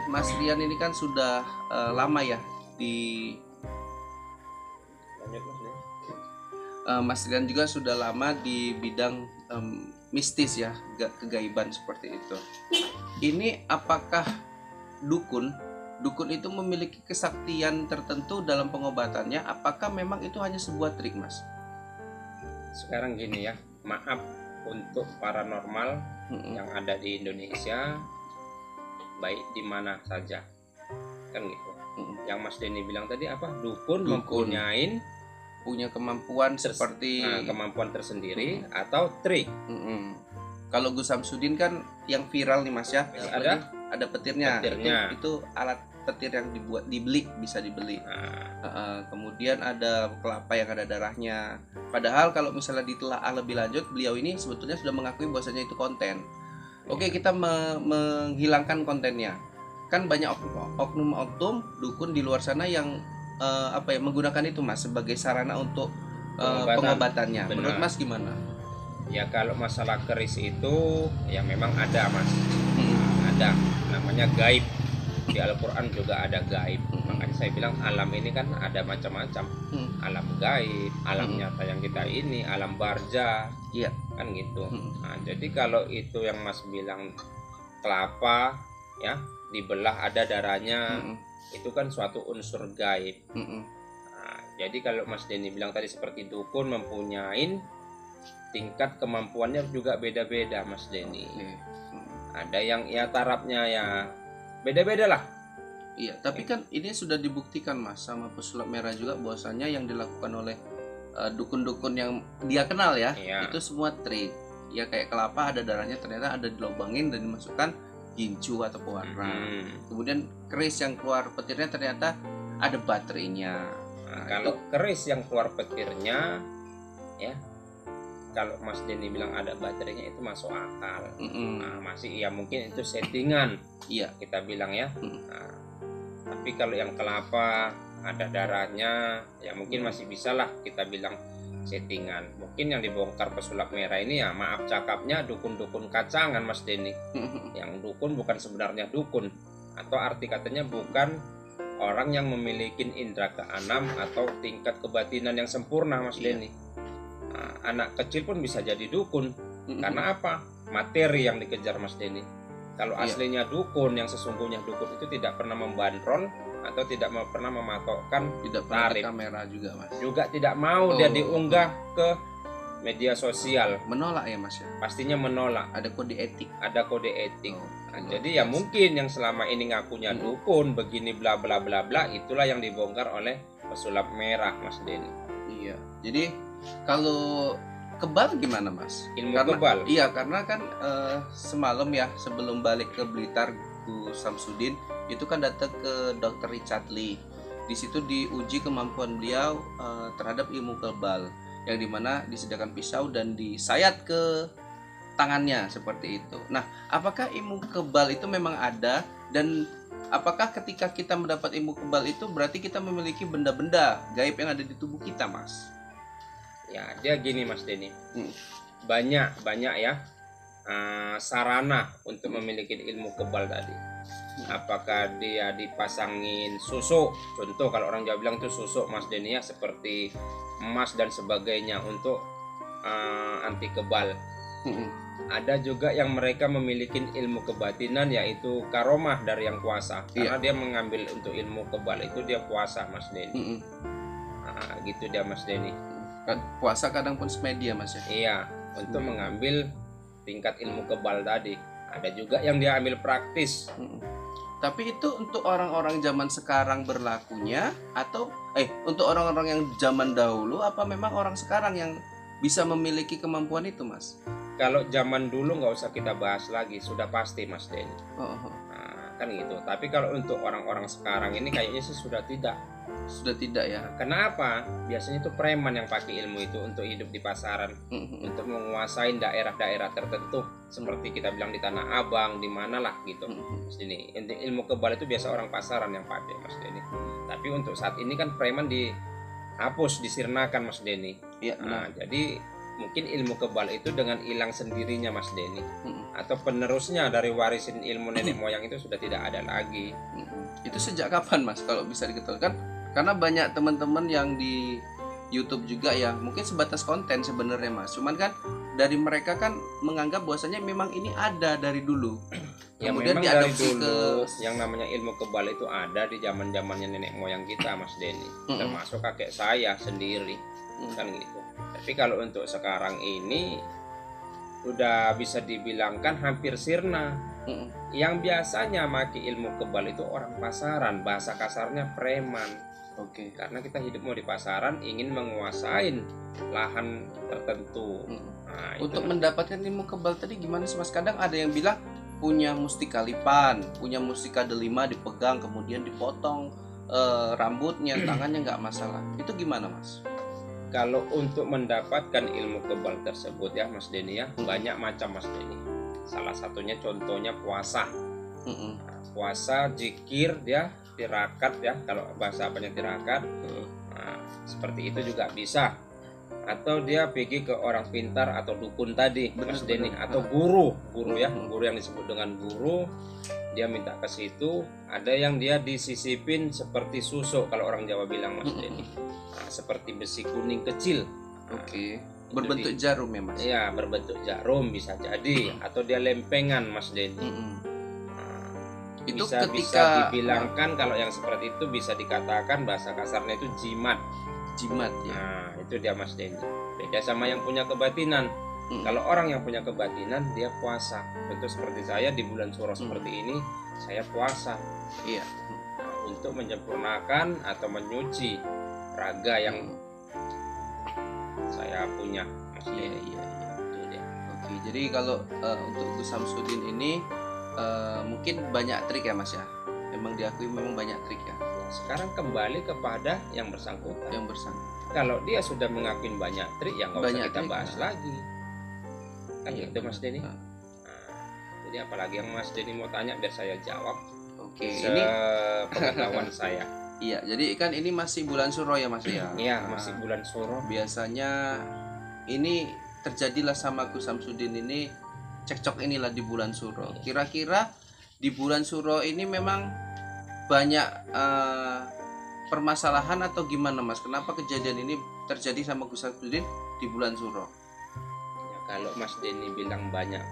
Mas Rian ini kan sudah lama ya di Lanjut Mas Denny. Mas Rian juga sudah lama di bidang mistis ya, kegaiban seperti itu. Ini apakah dukun itu memiliki kesaktian tertentu dalam pengobatannya? Apakah memang itu hanya sebuah trik, Mas? Sekarang gini ya, maaf untuk paranormal yang ada di Indonesia, baik di mana saja, kan gitu. Yang Mas Denny bilang tadi apa? Dukun. Punya kemampuan seperti kemampuan tersendiri atau trik. Kalau Gus Samsudin kan yang viral nih Mas ya, ada petirnya. Itu alat petir yang bisa dibeli. Kemudian ada kelapa yang ada darahnya. Padahal kalau misalnya ditelaah lebih lanjut, beliau ini sebetulnya sudah mengakui bahwasanya itu konten. Oke, kita menghilangkan kontennya. Kan banyak oknum-oknum dukun di luar sana yang menggunakan itu Mas sebagai sarana untuk pengobatannya. Benar. Menurut Mas gimana? Ya kalau masalah keris itu ya memang ada Mas. Ada, namanya gaib. Di Al-Quran juga ada gaib. Makanya saya bilang alam ini kan ada macam-macam. Alam gaib, alam nyata yang kita ini, alam barza. Iya. Kan gitu. Nah, jadi kalau itu yang Mas bilang kelapa ya dibelah ada darahnya, itu kan suatu unsur gaib. Nah, jadi kalau Mas Denny bilang tadi seperti dukun mempunyai tingkat kemampuannya juga beda-beda Mas Denny. Ada yang ya tarafnya ya beda-beda lah. Iya, tapi kan ini sudah dibuktikan Mas sama pesulap merah juga bahwasanya yang dilakukan oleh dukun-dukun yang dia kenal ya, itu semua trik. Ya kayak kelapa ada darahnya ternyata ada dilobangin dan dimasukkan gincu atau pewarna. Kemudian keris yang keluar petirnya ternyata ada baterainya. Kalau keris yang keluar petirnya ya, kalau Mas Denny bilang ada baterainya itu masuk akal. Nah, masih ya mungkin itu settingan. Iya, kita bilang ya. Nah, tapi kalau yang kelapa ada darahnya ya mungkin masih bisa lah kita bilang settingan. Mungkin yang dibongkar pesulap merah ini ya maaf cakapnya dukun-dukun kacangan Mas Denny. Yang dukun bukan sebenarnya dukun, atau arti katanya bukan orang yang memiliki indera keenam atau tingkat kebatinan yang sempurna Mas Denny. Nah, anak kecil pun bisa jadi dukun. Karena apa? Materi yang dikejar Mas Denny. Kalau aslinya dukun, yang sesungguhnya dukun itu tidak pernah membandrol atau tidak pernah mematokkan tarif. Kamera juga Mas. Juga tidak mau dia diunggah ke media sosial. Menolak ya Mas ya? Pastinya menolak. Ada kode etik. Ada kode etik. Nah, jadi ya mungkin yang selama ini ngakunya dukun begini bla bla bla bla, itulah yang dibongkar oleh pesulap merah Mas Denny. Iya. Jadi kalau kebal gimana Mas? Kebal? Iya, karena kan semalam ya sebelum balik ke Blitar Gus Samsudin itu kan datang ke Dr. Richard Lee. Di situ diuji kemampuan beliau terhadap ilmu kebal, yang dimana disediakan pisau dan disayat ke tangannya seperti itu. Nah, apakah ilmu kebal itu memang ada, dan apakah ketika kita mendapat ilmu kebal itu berarti kita memiliki benda-benda gaib yang ada di tubuh kita Mas? Ya dia gini Mas Denny, banyak ya sarana untuk memiliki ilmu kebal tadi. Apakah dia dipasangin susuk, contoh kalau orang Jawa bilang itu susuk Mas Denny ya, seperti emas dan sebagainya untuk anti kebal. Ada juga yang mereka memiliki ilmu kebatinan, yaitu karomah dari yang kuasa. Karena dia mengambil untuk ilmu kebal itu dia puasa Mas Denny. Nah, gitu dia Mas Denny. Puasa kadang pun semedia Mas ya? Iya, untuk mengambil tingkat ilmu kebal tadi. Ada juga yang dia ambil praktis. Tapi itu untuk orang-orang zaman sekarang berlakunya, atau untuk orang-orang yang zaman dahulu, apa memang orang sekarang yang bisa memiliki kemampuan itu Mas? Kalau zaman dulu nggak usah kita bahas lagi, sudah pasti Mas Denny. Nah, kan gitu. Tapi kalau untuk orang-orang sekarang ini kayaknya sih sudah tidak ya. Kenapa? Biasanya itu preman yang pakai ilmu itu untuk hidup di pasaran, untuk menguasai daerah-daerah tertentu, seperti kita bilang di Tanah Abang, di mana lah gitu. Mas Denny, ilmu kebal itu biasa orang pasaran yang pakai Mas Denny. Tapi untuk saat ini kan preman dihapus, disirnakan Mas Denny. Iya. Nah, jadi mungkin ilmu kebal itu dengan hilang sendirinya Mas Denny, atau penerusnya dari warisin ilmu nenek moyang itu sudah tidak ada lagi. Itu sejak kapan Mas kalau bisa diketahui? Kan karena banyak teman-teman yang di YouTube juga ya, mungkin sebatas konten sebenarnya Mas, cuman kan dari mereka kan menganggap bahwasanya memang ini ada dari dulu. Ya, kemudian diadopsi ke yang namanya ilmu kebal itu ada di zaman-zamannya nenek moyang kita Mas Denny, termasuk kakek saya sendiri kan gitu. Tapi kalau untuk sekarang ini udah bisa dibilangkan hampir sirna. Yang biasanya maki ilmu kebal itu orang pasaran, bahasa kasarnya preman. Karena kita hidup mau di pasaran, ingin menguasain lahan tertentu. Nah, untuk mendapatkan ilmu kebal tadi gimana sih Mas? Kadang ada yang bilang punya mustika lipan, punya mustika delima dipegang kemudian dipotong rambutnya, tangannya nggak masalah. Itu gimana Mas? Kalau untuk mendapatkan ilmu kebal tersebut ya Mas Denny ya, banyak macam Mas Denny. Salah satunya contohnya puasa. Nah, puasa, zikir dia, tirakat ya, kalau bahasa apanya tirakat. Nah, seperti itu juga bisa. Atau dia pergi ke orang pintar atau dukun tadi Mas Denny, atau guru ya, guru yang disebut dengan guru, dia minta ke situ. Ada yang dia disisipin seperti susuk kalau orang Jawa bilang Mas Denny. Nah, seperti besi kuning kecil. Berbentuk jarum ya Mas? Iya, berbentuk jarum bisa jadi, atau dia lempengan Mas Denny. Itu bisa dibilangkan kalau yang seperti itu bisa dikatakan bahasa kasarnya itu jimat ya. Nah, itu dia Mas Denny. Beda sama yang punya kebatinan. Kalau orang yang punya kebatinan dia puasa. Tentu seperti saya di bulan Suro seperti ini, saya puasa. Iya. Nah, untuk menyempurnakan atau menyuci raga yang saya punya Mas Denny. Iya. Jadi kalau untuk Gus Samsudin ini mungkin banyak trik ya Mas ya. Memang diakui memang banyak trik ya. Sekarang kembali kepada yang bersangkutan. Kalau dia sudah mengakuin banyak trik, ya nggak usah kita bahas lagi. Kan itu Mas Denny. Nah, jadi apalagi yang Mas Denny mau tanya biar saya jawab. Ini pengetahuan saya. Iya, jadi kan ini masih bulan Suro ya Mas ya. Iya, masih bulan Suro. Biasanya ini terjadilah sama Gus Samsudin ini cekcok inilah di bulan Suro. Kira-kira di bulan Suro ini memang banyak permasalahan atau gimana Mas? Kenapa kejadian ini terjadi sama Gus Samsudin di bulan Suro? Ya, kalau Mas Denny bilang banyak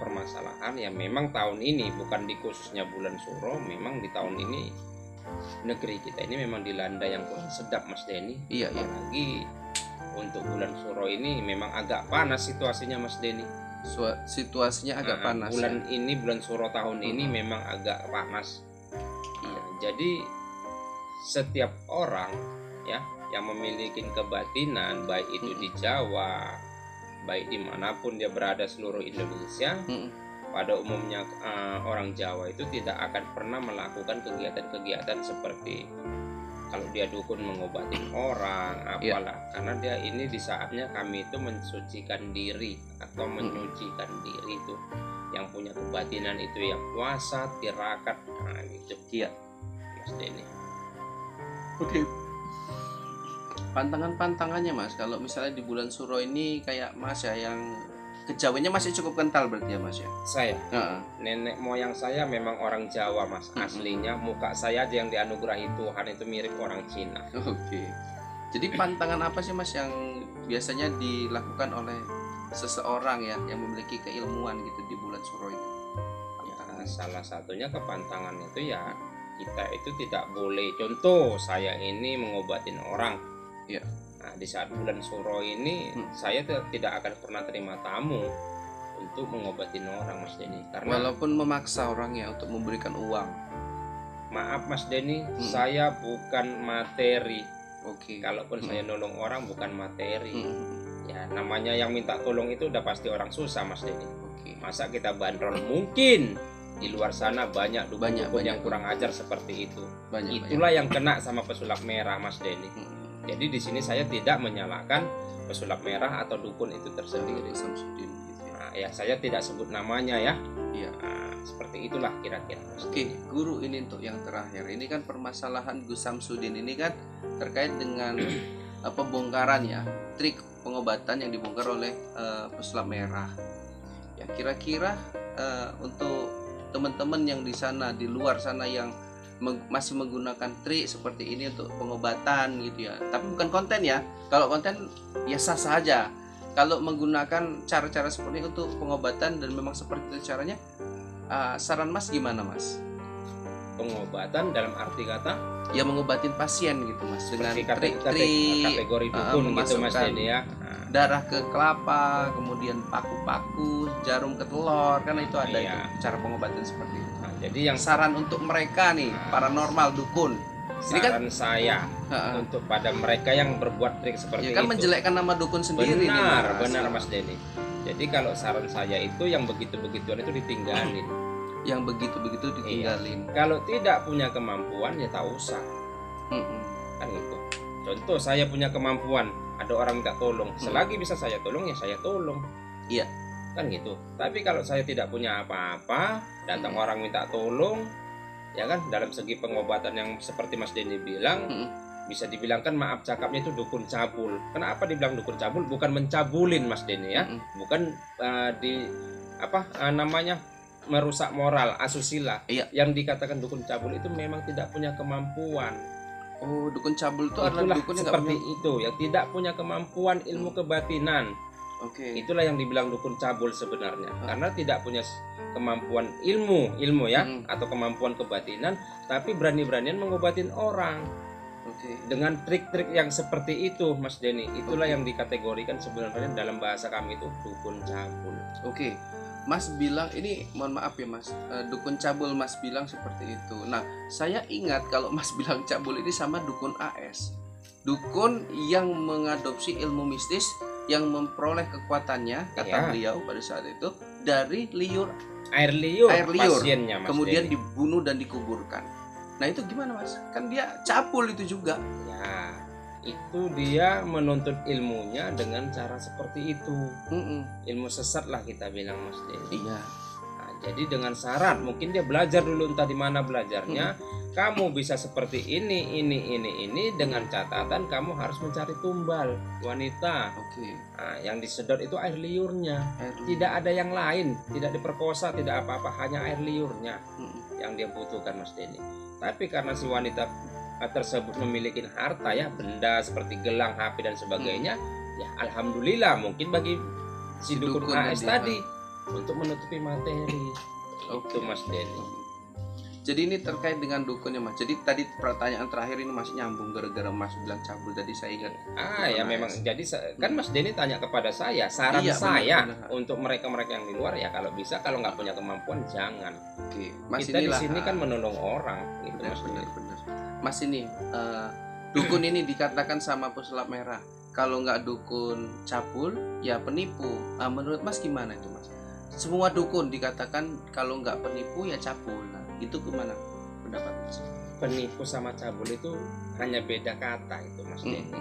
permasalahan, ya memang tahun ini bukan di khususnya bulan Suro, memang di tahun ini negeri kita ini memang dilanda yang kurang sedap Mas Denny. Iya. Apalagi untuk bulan Suro ini memang agak panas situasinya Mas Denny. Situasinya agak panas. Bulan Suro tahun ini memang agak panas. Jadi setiap orang ya yang memiliki kebatinan, baik itu di Jawa, baik dimanapun dia berada seluruh Indonesia, pada umumnya orang Jawa itu tidak akan pernah melakukan kegiatan-kegiatan seperti kalau dia dukun mengobatin orang, apalah. Karena dia ini di saatnya kami itu mensucikan diri atau menyucikan diri itu. Yang punya kebatinan itu ya puasa, tirakat, nah gitu. Iya. Mas Denny. Pantangan-pantangannya Mas, kalau misalnya di bulan Suro ini kayak Mas ya yang kejawennya masih cukup kental berarti ya Mas ya? Saya? Nenek moyang saya memang orang Jawa Mas, aslinya. Muka saya aja yang dianugerahi Tuhan itu mirip orang Cina. Jadi pantangan apa sih Mas yang biasanya dilakukan oleh seseorang ya yang memiliki keilmuan gitu di bulan Suro itu? Salah satunya kepantangan itu ya kita itu tidak boleh, contoh saya ini mengobatin orang ya. Nah di saat bulan Suro ini saya tidak akan pernah terima tamu untuk mengobatin orang Mas Denny, karena walaupun memaksa orangnya untuk memberikan uang. Maaf Mas Denny, saya bukan materi. Kalaupun saya nolong orang bukan materi. Ya namanya yang minta tolong itu udah pasti orang susah Mas Denny. Masa kita bandrol? Mungkin di luar sana banyak dukun yang kurang ajar seperti itu. Itulah yang kena sama pesulap merah Mas Denny. Jadi di sini saya tidak menyalahkan pesulap merah atau dukun itu tersendiri. Nah, ya saya tidak sebut namanya ya. Nah, seperti itulah kira-kira. Guru, ini untuk yang terakhir. Ini kan permasalahan Gus Samsudin ini kan terkait dengan pembongkaran ya, trik pengobatan yang dibongkar oleh pesulap merah. Ya kira-kira untuk teman-teman yang di sana, di luar sana yang masih menggunakan trik seperti ini untuk pengobatan gitu ya, tapi bukan konten ya. Kalau konten ya sah-sah aja. Kalau menggunakan cara-cara seperti itu untuk pengobatan dan memang seperti itu caranya, saran Mas gimana Mas? Pengobatan dalam arti kata? Ya mengobatin pasien gitu Mas, dengan trik-trik kategori dukun gitu Mas Denny ya. Darah ke kelapa, kemudian paku-paku, jarum ke telur, kan itu ada itu, cara pengobatan seperti itu. Jadi yang saran untuk mereka nih, paranormal dukun. Saran saya untuk pada mereka yang berbuat trik seperti kan itu. Menjelekkan nama dukun sendiri. Benar Mas Denny. Jadi kalau saran saya itu yang begitu-begituan itu ditinggalin. Yang begitu-begitu ditinggalin. Kalau tidak punya kemampuan ya tak usah. Kan gitu. Contoh saya punya kemampuan, ada orang minta tolong, selagi bisa saya tolong ya saya tolong. Iya. Kan gitu. Tapi kalau saya tidak punya apa-apa, datang orang minta tolong, ya kan, dalam segi pengobatan yang seperti Mas Denny bilang, bisa dibilangkan maaf cakapnya itu dukun cabul. Kenapa dibilang dukun cabul? Bukan mencabulin Mas Denny ya, bukan merusak moral, asusila. Yang dikatakan dukun cabul itu memang tidak punya kemampuan. Oh, dukun cabul itu adalah dukun seperti itu, yang tidak punya kemampuan ilmu kebatinan. Itulah yang dibilang dukun cabul sebenarnya, karena tidak punya kemampuan ilmu ya, atau kemampuan kebatinan, tapi berani-beranian mengobatin orang dengan trik-trik yang seperti itu Mas Denny. Itulah yang dikategorikan sebenarnya dalam bahasa kami itu dukun cabul. Mas bilang ini, mohon maaf ya Mas, dukun cabul Mas bilang seperti itu. Nah, saya ingat kalau Mas bilang cabul ini sama dukun AS, dukun yang mengadopsi ilmu mistis, yang memperoleh kekuatannya, kata beliau pada saat itu, dari air liur pasiennya, Mas kemudian Denny. Dibunuh dan dikuburkan. Nah itu gimana Mas? Kan dia cabul itu juga. Ya, itu dia menuntut ilmunya dengan cara seperti itu. Ilmu sesat lah kita bilang Mas Denny. Iya. Nah, jadi dengan syarat mungkin dia belajar dulu, entah di mana belajarnya. Kamu bisa seperti ini dengan catatan kamu harus mencari tumbal wanita. Nah, yang disedot itu air liurnya. Tidak ada yang lain, tidak diperkosa, tidak apa-apa, hanya air liurnya yang dia butuhkan Mas Denny. Tapi karena si wanita tersebut memiliki harta ya, benda seperti gelang, HP dan sebagainya, ya alhamdulillah mungkin bagi si dukun AS tadi untuk menutupi materi. Itu Mas Denny. Jadi ini terkait dengan dukunnya Mas. Jadi tadi pertanyaan terakhir ini masih nyambung gara-gara Mas bilang cabul. Tadi saya ingat. Ya memang. Jadi kan Mas Denny tanya kepada saya, saran saya benar. Untuk mereka-mereka yang di luar ya kalau bisa, kalau nggak punya kemampuan jangan. Mas kita di sini kan menolong orang. Gitu, benar. Mas ini dukun ini dikatakan sama pesulap merah. Kalau nggak dukun cabul ya penipu. Menurut Mas gimana itu Mas? Semua dukun dikatakan kalau nggak penipu ya cabul. Nah, itu gimana pendapat Mas? Penipu sama cabul itu hanya beda kata itu Mas Denny.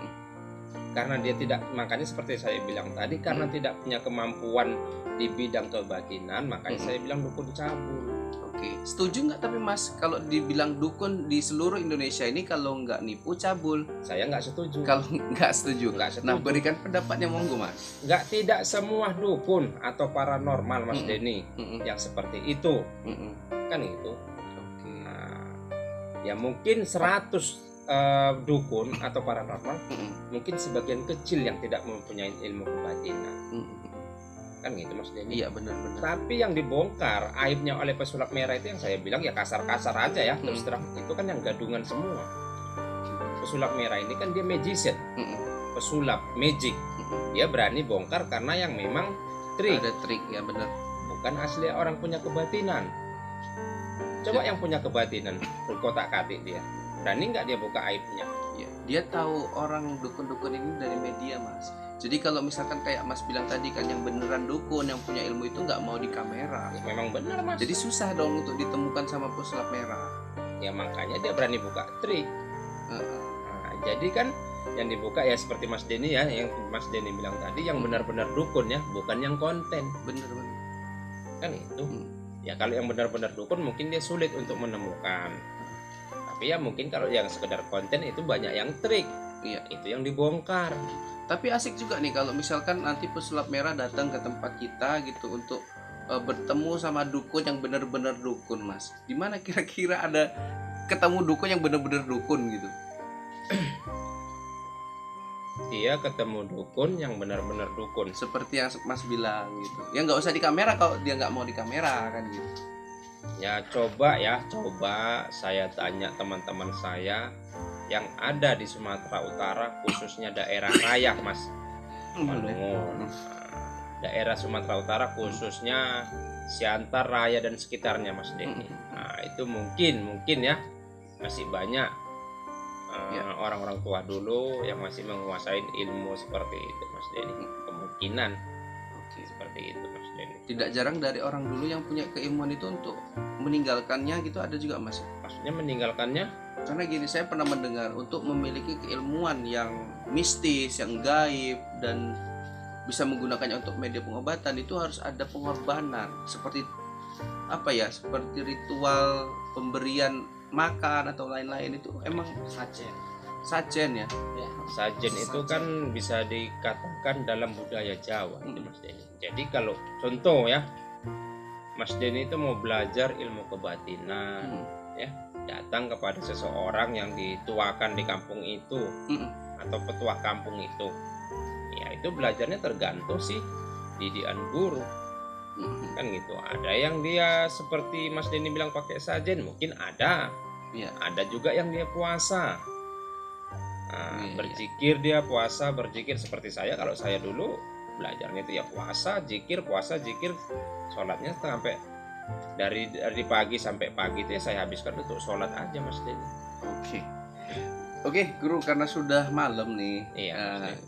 Karena dia tidak, makanya seperti saya bilang tadi, karena tidak punya kemampuan di bidang kebatinan, makanya saya bilang dukun cabul. Setuju nggak tapi Mas kalau dibilang dukun di seluruh Indonesia ini kalau nggak nipu cabul? Saya nggak setuju. Kalau nggak setuju. Nah berikan pendapatnya monggo Mas. Tidak semua dukun atau paranormal Mas Denny yang seperti itu. Kan itu. Nah, ya mungkin 100 dukun atau paranormal, mungkin sebagian kecil yang tidak mempunyai ilmu kebatinan. Kan gitu Mas Denny. Iya benar. Tapi yang dibongkar aibnya oleh pesulap merah itu yang saya bilang ya kasar-kasar aja ya, terus terang itu kan yang gadungan semua. Pesulap merah ini kan dia magician, pesulap magic. Dia berani bongkar karena yang memang trik. Ada trik ya benar. Bukan asli orang punya kebatinan. Coba yang punya kebatinan berkotak-katik dia, berani nggak dia buka aibnya? Ya, dia tahu orang dukun-dukun ini dari media Mas. Jadi kalau misalkan kayak Mas bilang tadi kan, yang beneran dukun yang punya ilmu itu nggak mau di kamera. Ya, memang benar Mas. Jadi susah dong untuk ditemukan sama pesulap merah. Ya makanya dia berani buka trik. Nah, jadi kan yang dibuka ya seperti Mas Denny ya, yang Mas Denny bilang tadi, yang benar-benar dukun ya, bukan yang konten. Bener. Kan itu. Ya kalau yang benar-benar dukun mungkin dia sulit untuk menemukan. Tapi ya mungkin kalau yang sekedar konten itu banyak yang trik. Iya, itu yang dibongkar. Tapi asik juga nih kalau misalkan nanti pesulap merah datang ke tempat kita gitu untuk bertemu sama dukun yang benar-benar dukun, Mas. Di mana kira-kira ada ketemu dukun yang benar-benar dukun gitu? Dia ketemu dukun yang benar-benar dukun. Seperti yang Mas bilang gitu. Ya nggak usah di kamera kalau dia nggak mau di kamera kan gitu. Ya coba saya tanya teman-teman saya yang ada di Sumatera Utara, khususnya daerah Raya, Mas. Malungun. Daerah Sumatera Utara khususnya Siantar, Raya dan sekitarnya, Mas Denny. Nah, itu mungkin ya masih banyak orang-orang tua dulu yang masih menguasai ilmu seperti itu, Mas Denny. Kemungkinan seperti itu, Mas Denny. Tidak jarang dari orang dulu yang punya keilmuan itu untuk meninggalkannya gitu ada juga, Mas. Maksudnya meninggalkannya? Karena gini, saya pernah mendengar untuk memiliki keilmuan yang mistis, yang gaib dan bisa menggunakannya untuk media pengobatan itu harus ada pengorbanan, seperti apa ya, seperti ritual pemberian makan atau lain-lain. Itu emang sajen ya. Sajen itu kan bisa dikatakan dalam budaya Jawa, Mas Denny. Jadi kalau contoh ya, Mas Denny itu mau belajar ilmu kebatinan, ya datang kepada seseorang yang dituakan di kampung itu atau petua kampung itu, ya itu belajarnya tergantung sih didikan guru, kan gitu. Ada yang dia seperti Mas Denny bilang pakai sajen, mungkin ada. Ada juga yang dia puasa. Berzikir, dia puasa berzikir seperti saya. Kalau saya dulu belajarnya itu ya puasa zikir, sholatnya sampai dari pagi sampai pagi itu ya saya habiskan untuk sholat aja, Mas Denny. Oke, Guru, karena sudah malam nih,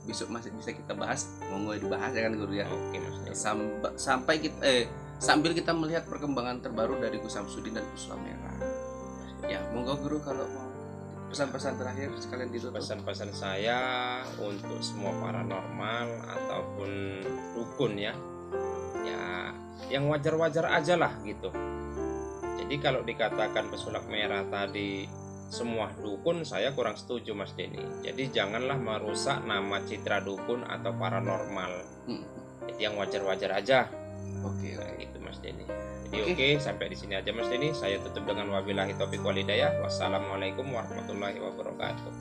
besok masih bisa kita bahas, monggo dibahas ya kan, Guru ya. Oke, Mas Denny. Sampai kita sambil kita melihat perkembangan terbaru dari Gus Samsudin dan Pesulap Merah. Ya, monggo Guru, kalau mau pesan-pesan terakhir sekalian ditutup. Pesan-pesan saya untuk semua paranormal ataupun dukun ya yang wajar-wajar aja lah gitu. Jadi kalau dikatakan pesulap merah tadi semua dukun, saya kurang setuju, Mas Denny. Jadi janganlah merusak nama citra dukun atau paranormal. Jadi yang wajar-wajar aja. Oke. Gitu, Mas Denny. Jadi sampai di sini aja, Mas Denny. Saya tutup dengan wabillahi taufiq wal hidayah. Wassalamualaikum warahmatullahi wabarakatuh.